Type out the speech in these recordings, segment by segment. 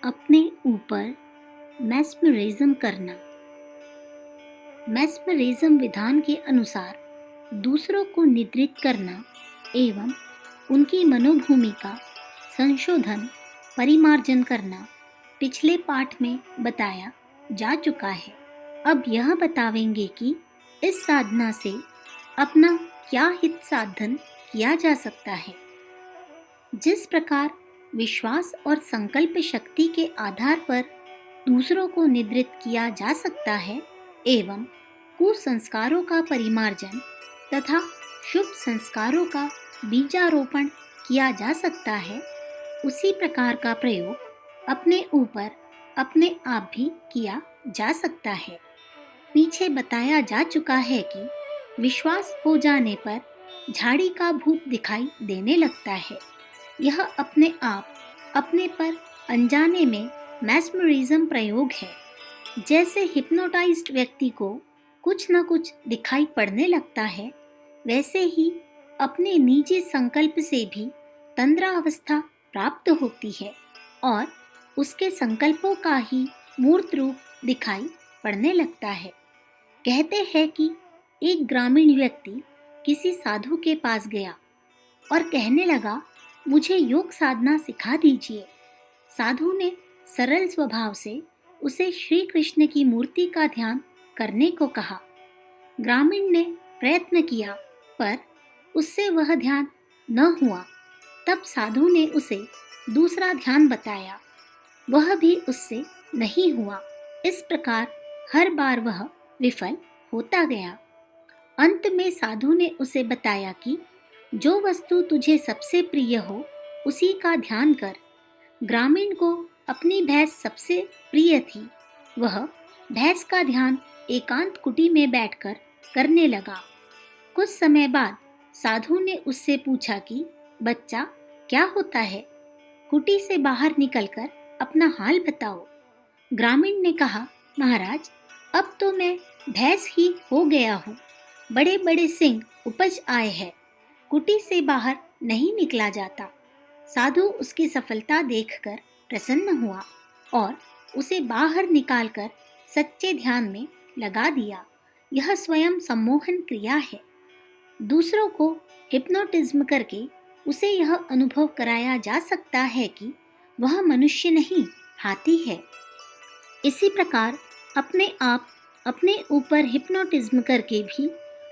अपने ऊपर मैस्मरिज्म करना। मैस्मरिज्म विधान के अनुसार दूसरों को निद्रित करना एवं उनकी मनोभूमि का संशोधन परिमार्जन करना पिछले पाठ में बताया जा चुका है। अब यह बतावेंगे कि इस साधना से अपना क्या हित साधन किया जा सकता है। जिस प्रकार विश्वास और संकल्प शक्ति के आधार पर दूसरों को निद्रित किया जा सकता है एवं कुसंस्कारों का परिमार्जन तथा शुभ संस्कारों का बीजारोपण किया जा सकता है, उसी प्रकार का प्रयोग अपने ऊपर अपने आप भी किया जा सकता है। पीछे बताया जा चुका है कि विश्वास हो जाने पर झाड़ी का भूत दिखाई देने लगता है। यह अपने आप अपने पर अनजाने में मैस्मरिज्म प्रयोग है। जैसे हिप्नोटाइज्ड व्यक्ति को कुछ न कुछ दिखाई पड़ने लगता है, वैसे ही अपने निजी संकल्प से भी तंद्रावस्था प्राप्त होती है और उसके संकल्पों का ही मूर्त रूप दिखाई पड़ने लगता है। कहते हैं कि एक ग्रामीण व्यक्ति किसी साधु के पास गया और कहने लगा, मुझे योग साधना सिखा दीजिए। साधु ने सरल स्वभाव से उसे श्री कृष्ण की मूर्ति का ध्यान करने को कहा। ग्रामीण ने प्रयत्न किया पर उससे वह ध्यान न हुआ। तब साधु ने उसे दूसरा ध्यान बताया, वह भी उससे नहीं हुआ। इस प्रकार हर बार वह विफल होता गया। अंत में साधु ने उसे बताया कि जो वस्तु तुझे सबसे प्रिय हो उसी का ध्यान कर। ग्रामीण को अपनी भैंस सबसे प्रिय थी। वह भैंस का ध्यान एकांत कुटी में बैठकर करने लगा। कुछ समय बाद साधु ने उससे पूछा कि बच्चा, क्या होता है? कुटी से बाहर निकलकर अपना हाल बताओ। ग्रामीण ने कहा, महाराज, अब तो मैं भैंस ही हो गया हूँ। बड़े बड़े सिंग उपज आए हैं, कुटी से बाहर नहीं निकला जाता। साधु उसकी सफलता देखकर प्रसन्न हुआ और उसे बाहर निकालकर सच्चे ध्यान में लगा दिया। यह स्वयं सम्मोहन क्रिया है। दूसरों को हिप्नोटिज्म करके उसे यह अनुभव कराया जा सकता है कि वह मनुष्य नहीं, हाथी है। इसी प्रकार अपने आप अपने ऊपर हिप्नोटिज्म करके भी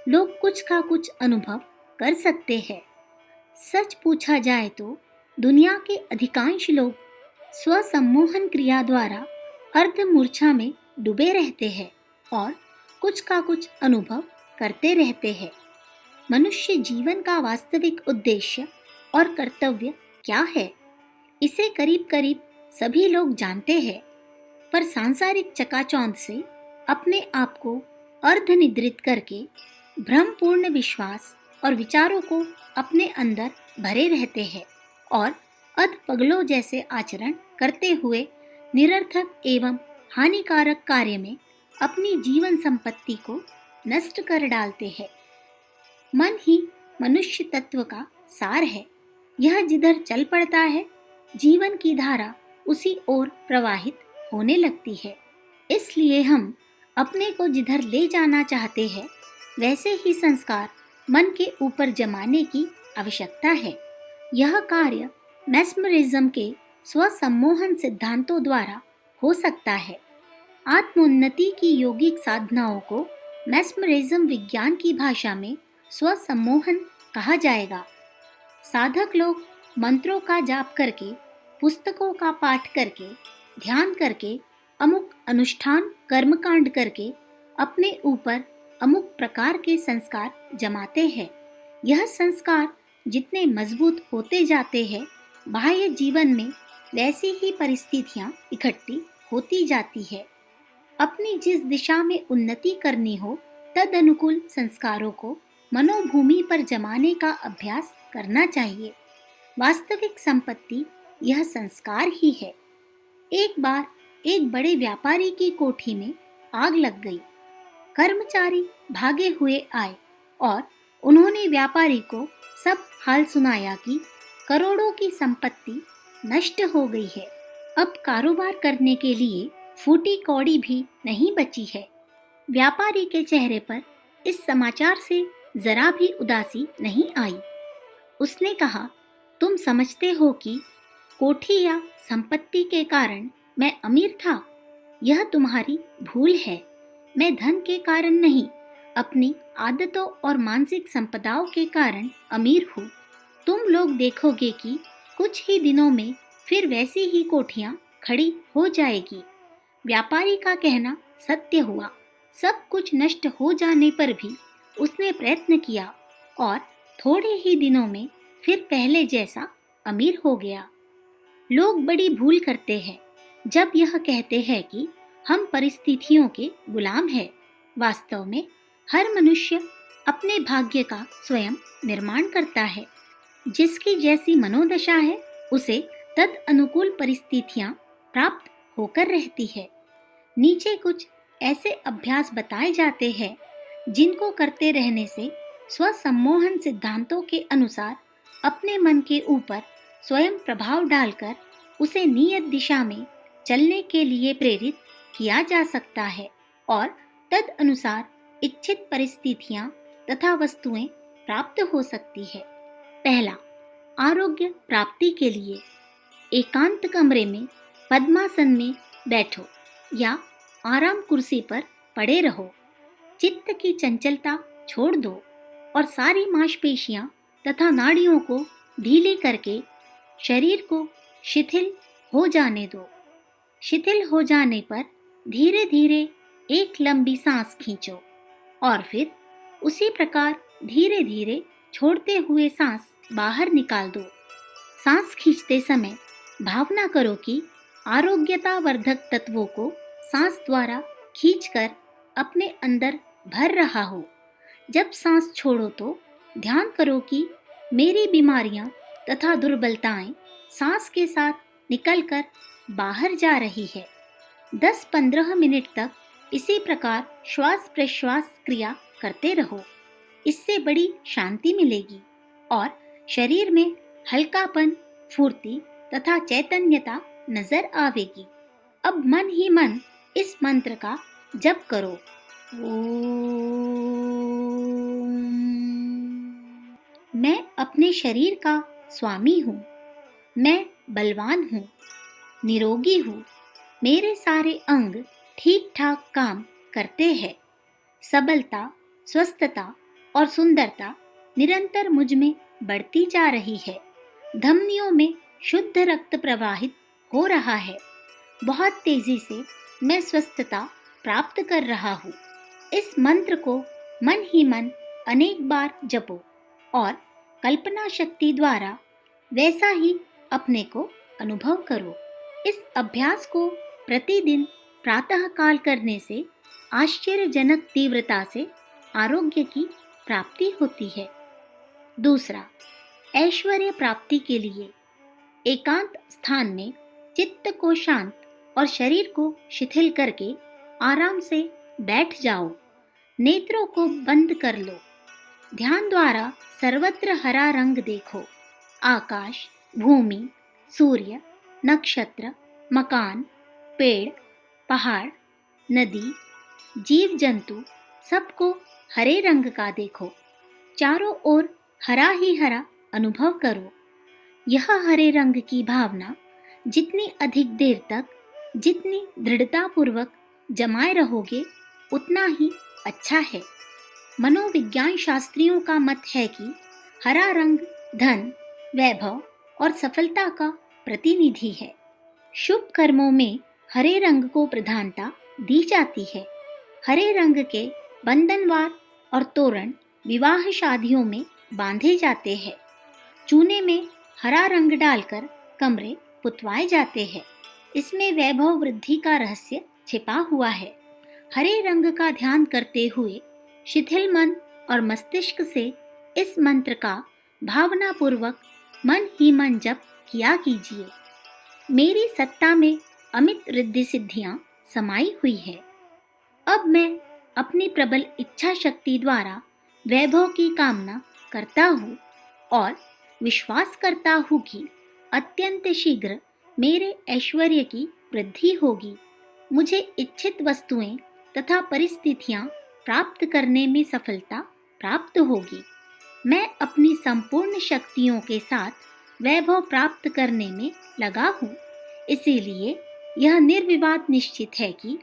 लोग कुछ का कुछ अनुभव कर सकते हैं। सच पूछा जाए तो दुनिया के अधिकांश लोग स्वसम्मोहन क्रिया द्वारा अर्ध मूर्छा में डूबे रहते हैं और कुछ का कुछ अनुभव करते रहते हैं। मनुष्य जीवन का वास्तविक उद्देश्य और कर्तव्य क्या है, इसे करीब करीब सभी लोग जानते हैं, पर सांसारिक चकाचौंध से अपने आप को अर्धनिद्रित करके भ्रमपूर्ण विश्वास और विचारों को अपने अंदर भरे रहते हैं और अधपगलों जैसे आचरण करते हुए निरर्थक एवं हानिकारक कार्य में अपनी जीवन संपत्ति को नष्ट कर डालते हैं। मन ही मनुष्य तत्व का सार है। यह जिधर चल पड़ता है, जीवन की धारा उसी ओर प्रवाहित होने लगती है। इसलिए हम अपने को जिधर ले जाना चाहते हैं, वैसे ही संस्कार मन के ऊपर जमाने की आवश्यकता है। यह कार्य मैस्मरिज्म के स्वसम्मोहन सिद्धांतों द्वारा हो सकता है। आत्मोन्नति की योगिक साधनाओं को मैस्मरिज्म विज्ञान की भाषा में स्वसम्मोहन कहा जाएगा। साधक लोग मंत्रों का जाप करके, पुस्तकों का पाठ करके, ध्यान करके, अमुक अनुष्ठान कर्मकांड करके अपने ऊपर अमुक प्रकार के संस्कार जमाते हैं। यह संस्कार जितने मजबूत होते जाते हैं, बाह्य जीवन में वैसी ही परिस्थितियां इकट्ठी होती जाती है। अपनी जिस दिशा में उन्नति करनी हो, तद अनुकूल संस्कारों को मनोभूमि पर जमाने का अभ्यास करना चाहिए। वास्तविक संपत्ति यह संस्कार ही है। एक बार एक बड़े व्यापारी की कोठी में आग लग गई। कर्मचारी भागे हुए आए और उन्होंने व्यापारी को सब हाल सुनाया कि करोड़ों की संपत्ति नष्ट हो गई है। अब कारोबार करने के लिए फूटी कौड़ी भी नहीं बची है। व्यापारी के चेहरे पर इस समाचार से जरा भी उदासी नहीं आई। उसने कहा, तुम समझते हो कि कोठी या संपत्ति के कारण मैं अमीर था? यह तुम्हारी भूल है। मैं धन के कारण नहीं, अपनी आदतों और मानसिक संपदाओं के कारण अमीर हूँ। तुम लोग देखोगे कि कुछ ही दिनों में फिर वैसी ही कोठियाँ खड़ी हो जाएगी। व्यापारी का कहना सत्य हुआ। सब कुछ नष्ट हो जाने पर भी उसने प्रयत्न किया और थोड़े ही दिनों में फिर पहले जैसा अमीर हो गया। लोग बड़ी भूल करते हैं जब यह कहते हैं कि हम परिस्थितियों के गुलाम हैं। वास्तव में हर मनुष्य अपने भाग्य का स्वयं निर्माण करता है। जिसकी जैसी मनोदशा है उसे तद अनुकूल परिस्थितियां प्राप्त होकर रहती है। नीचे कुछ ऐसे अभ्यास बताए जाते हैं जिनको करते रहने से स्वसम्मोहन सिद्धांतों के अनुसार अपने मन के ऊपर स्वयं प्रभाव डालकर उसे नियत दिशा में चलने के लिए प्रेरित किया जा सकता है और तद अनुसार इच्छित परिस्थितियां तथा वस्तुएं प्राप्त हो सकती है। पहला, आरोग्य प्राप्ति के लिए एकांत कमरे में पद्मासन में बैठो या आराम कुर्सी पर पड़े रहो। चित्त की चंचलता छोड़ दो और सारी मांसपेशियां तथा नाड़ियों को ढीली करके शरीर को शिथिल हो जाने दो। शिथिल हो जाने पर धीरे धीरे एक लंबी सांस खींचो और फिर उसी प्रकार धीरे धीरे छोड़ते हुए सांस बाहर निकाल दो। सांस खींचते समय भावना करो कि आरोग्यता वर्धक तत्वों को सांस द्वारा खींचकर अपने अंदर भर रहा हो। जब सांस छोड़ो तो ध्यान करो कि मेरी बीमारियां तथा दुर्बलताएं सांस के साथ निकलकर बाहर जा रही है। 10-15 मिनट तक इसी प्रकार श्वास प्रश्वास क्रिया करते रहो। इससे बड़ी शांति मिलेगी और शरीर में हल्कापन, फुर्ती तथा चैतन्यता नजर आवेगी। अब मन ही मन इस मंत्र का जप करो। ओम। मैं अपने शरीर का स्वामी हूँ। मैं बलवान हूँ, निरोगी हूँ। मेरे सारे अंग ठीक ठाक काम करते हैं। सबलता, स्वस्थता और सुंदरता निरंतर मुझ में बढ़ती जा रही है। धमनियों में शुद्ध रक्त प्रवाहित हो रहा है। बहुत तेजी से मैं स्वस्थता प्राप्त कर रहा हूँ। इस मंत्र को मन ही मन अनेक बार जपो और कल्पना शक्ति द्वारा वैसा ही अपने को अनुभव करो। इस अभ्यास को प्रतिदिन प्रातः काल करने से आश्चर्यजनक तीव्रता से आरोग्य की प्राप्ति होती है। दूसरा, ऐश्वर्य प्राप्ति के लिए एकांत स्थान में चित्त को शांत और शरीर को शिथिल करके आराम से बैठ जाओ। नेत्रों को बंद कर लो। ध्यान द्वारा सर्वत्र हरा रंग देखो। आकाश, भूमि, सूर्य, नक्षत्र, मकान, पेड़, पहाड़, नदी, जीव जंतु सबको हरे रंग का देखो। चारों ओर हरा ही हरा अनुभव करो। यह हरे रंग की भावना जितनी अधिक देर तक, जितनी दृढ़तापूर्वक जमाए रहोगे उतना ही अच्छा है। मनोविज्ञान शास्त्रियों का मत है कि हरा रंग धन, वैभव और सफलता का प्रतिनिधि है। शुभ कर्मों में हरे रंग को प्रधानता दी जाती है। हरे रंग के बंधनवार और तोरण विवाह शादियों में बांधे जाते हैं। चूने में हरा रंग डालकर कमरे पुतवाए जाते हैं। इसमें वैभव वृद्धि का रहस्य छिपा हुआ है। हरे रंग का ध्यान करते हुए शिथिल मन और मस्तिष्क से इस मंत्र का भावनापूर्वक मन ही मन जप किया कीजिए। मेरी सत्ता में अमित रिद्धि सिद्धियां समाई हुई है। अब मैं अपनी प्रबल इच्छा शक्ति द्वारा वैभव की कामना करता हूँ और विश्वास करता हूँ कि अत्यंत शीघ्र मेरे ऐश्वर्य की वृद्धि होगी। मुझे इच्छित वस्तुएं तथा परिस्थितियां प्राप्त करने में सफलता प्राप्त होगी। मैं अपनी संपूर्ण शक्तियों के साथ वैभव प्राप्त करने में लगा हूँ। इसीलिए यह निर्विवाद निश्चित है कि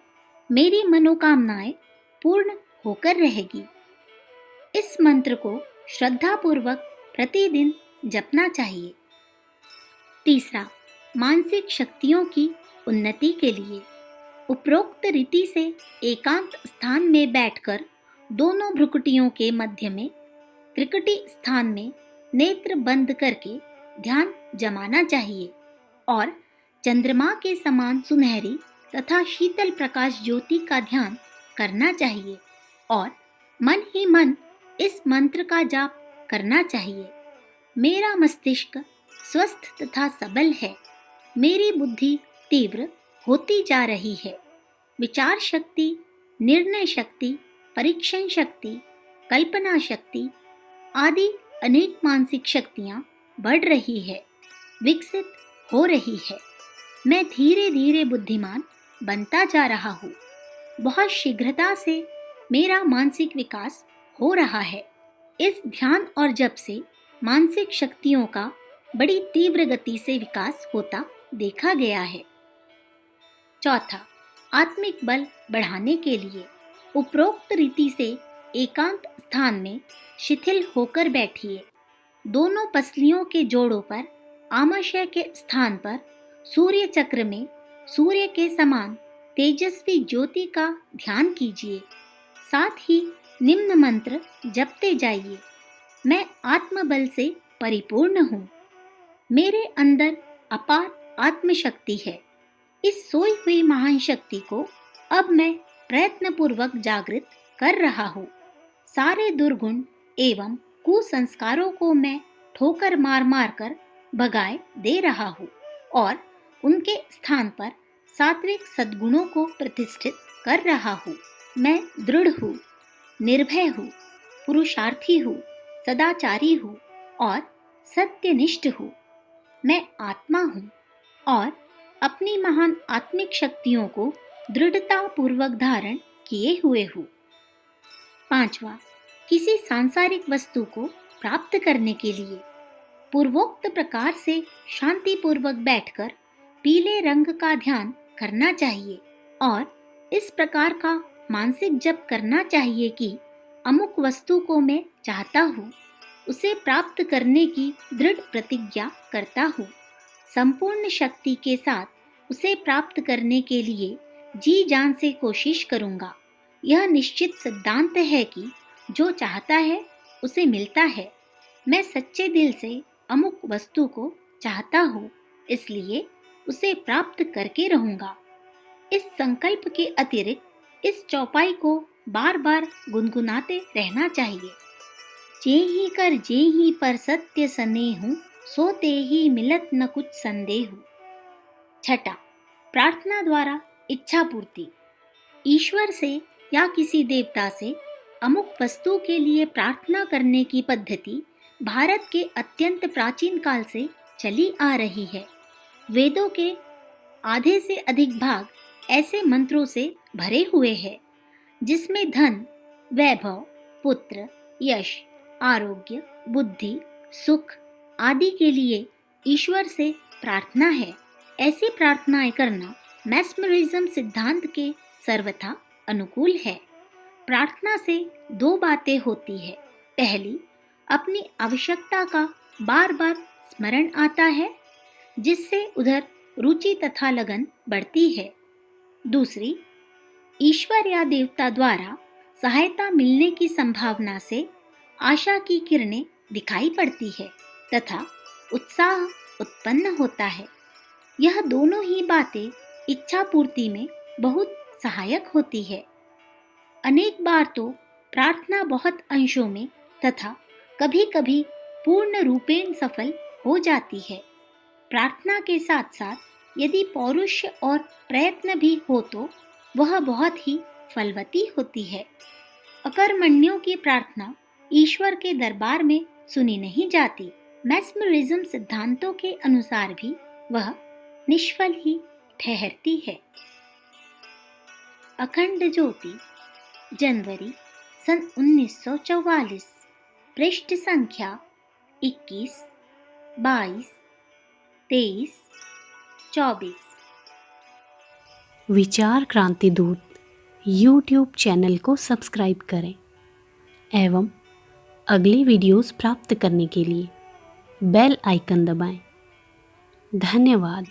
मेरी मनोकामनाएं पूर्ण होकर रहेगी। इस मंत्र को श्रद्धापूर्वक प्रतिदिन जपना चाहिए। तीसरा, मानसिक शक्तियों की उन्नति के लिए उपरोक्त रीति से एकांत स्थान में बैठकर दोनों भ्रुकुटियों के मध्य में त्रिकुटी स्थान में नेत्र बंद करके ध्यान जमाना चाहिए और चंद्रमा के समान सुनहरी तथा शीतल प्रकाश ज्योति का ध्यान करना चाहिए और मन ही मन इस मंत्र का जाप करना चाहिए। मेरा मस्तिष्क स्वस्थ तथा सबल है। मेरी बुद्धि तीव्र होती जा रही है। विचार शक्ति, निर्णय शक्ति, परीक्षण शक्ति, कल्पना शक्ति आदि अनेक मानसिक शक्तियां बढ़ रही है, विकसित हो रही है। मैं धीरे धीरे बुद्धिमान बनता जा रहा हूँ। बहुत शीघ्रता से मेरा मानसिक विकास हो रहा है। इस ध्यान और जप से मानसिक शक्तियों का बड़ी तीव्र गति से विकास होता देखा गया है। चौथा, आत्मिक बल बढ़ाने के लिए उपरोक्त रीति से एकांत स्थान में शिथिल होकर बैठिए। दोनों पसलियों के जोड़ों पर आमाशय के स्थान पर सूर्य चक्र में सूर्य के समान तेजस्वी ज्योति का ध्यान कीजिए। साथ ही निम्न मंत्र जपते जाइए। मैं आत्मबल से परिपूर्ण हूँ। मेरे अंदर अपार आत्मशक्ति है। इस सोई हुई महान शक्ति को अब मैं प्रयत्नपूर्वक जागृत कर रहा हूँ। सारे दुर्गुण एवं कुसंस्कारों को मैं ठोकर मार मार कर भगाए दे रहा हूँ और उनके स्थान पर सात्विक सद्गुणों को प्रतिष्ठित कर रहा हूँ। मैं दृढ़ हूँ, निर्भय हूँ, पुरुषार्थी हूँ, सदाचारी हूँ और सत्यनिष्ठ हूँ। मैं आत्मा हूँ और अपनी महान आत्मिक शक्तियों को दृढ़ता पूर्वक धारण किए हुए हूँ। पांचवा, किसी सांसारिक वस्तु को प्राप्त करने के लिए पूर्वोक्त प्रकार से शांति पूर्वक बैठकर पीले रंग का ध्यान करना चाहिए और इस प्रकार का मानसिक जप करना चाहिए कि अमुक वस्तु को मैं चाहता हूँ, उसे प्राप्त करने की दृढ़ प्रतिज्ञा करता हूँ। संपूर्ण शक्ति के साथ उसे प्राप्त करने के लिए जी जान से कोशिश करूँगा। यह निश्चित सिद्धांत है कि जो चाहता है उसे मिलता है। मैं सच्चे दिल से अमुक वस्तु को चाहता हूँ, इसलिए उसे प्राप्त करके रहूँगा। इस संकल्प के अतिरिक्त इस चौपाई को बार बार गुनगुनाते रहना चाहिए। जेहि कर जेहि पर सत्य सनेहु, सो तेहि मिलत न कुछ संदेहु। छठा, प्रार्थना द्वारा इच्छा पूर्ति। ईश्वर से या किसी देवता से अमुक वस्तु के लिए प्रार्थना करने की पद्धति भारत के अत्यंत प्राचीन काल से चली आ रही है। वेदों के आधे से अधिक भाग ऐसे मंत्रों से भरे हुए हैं जिसमें धन, वैभव, पुत्र, यश, आरोग्य, बुद्धि, सुख आदि के लिए ईश्वर से प्रार्थना है। ऐसी प्रार्थनाएं करना मैस्मरिज्म सिद्धांत के सर्वथा अनुकूल है। प्रार्थना से दो बातें होती है। पहली, अपनी आवश्यकता का बार बार स्मरण आता है जिससे उधर रुचि तथा लगन बढ़ती है। दूसरी, ईश्वर या देवता द्वारा सहायता मिलने की संभावना से आशा की किरणें दिखाई पड़ती है तथा उत्साह उत्पन्न होता है। यह दोनों ही बातें इच्छा पूर्ति में बहुत सहायक होती है। अनेक बार तो प्रार्थना बहुत अंशों में तथा कभी कभी पूर्ण रूपेण सफल हो जाती है। प्रार्थना के साथ साथ यदि पौरुष और प्रयत्न भी हो तो वह बहुत ही फलवती होती है। अकर्मण्यों की प्रार्थना ईश्वर के दरबार में सुनी नहीं जाती। मैस्मरिज्म सिद्धांतों के अनुसार भी वह निष्फल ही ठहरती है। अखंड ज्योति, जनवरी सन 1944, पृष्ठ संख्या 21, 22, 23, 24। विचार क्रांति दूत यूट्यूब चैनल को सब्सक्राइब करें एवं अगली वीडियोस प्राप्त करने के लिए बेल आइकन दबाएं। धन्यवाद।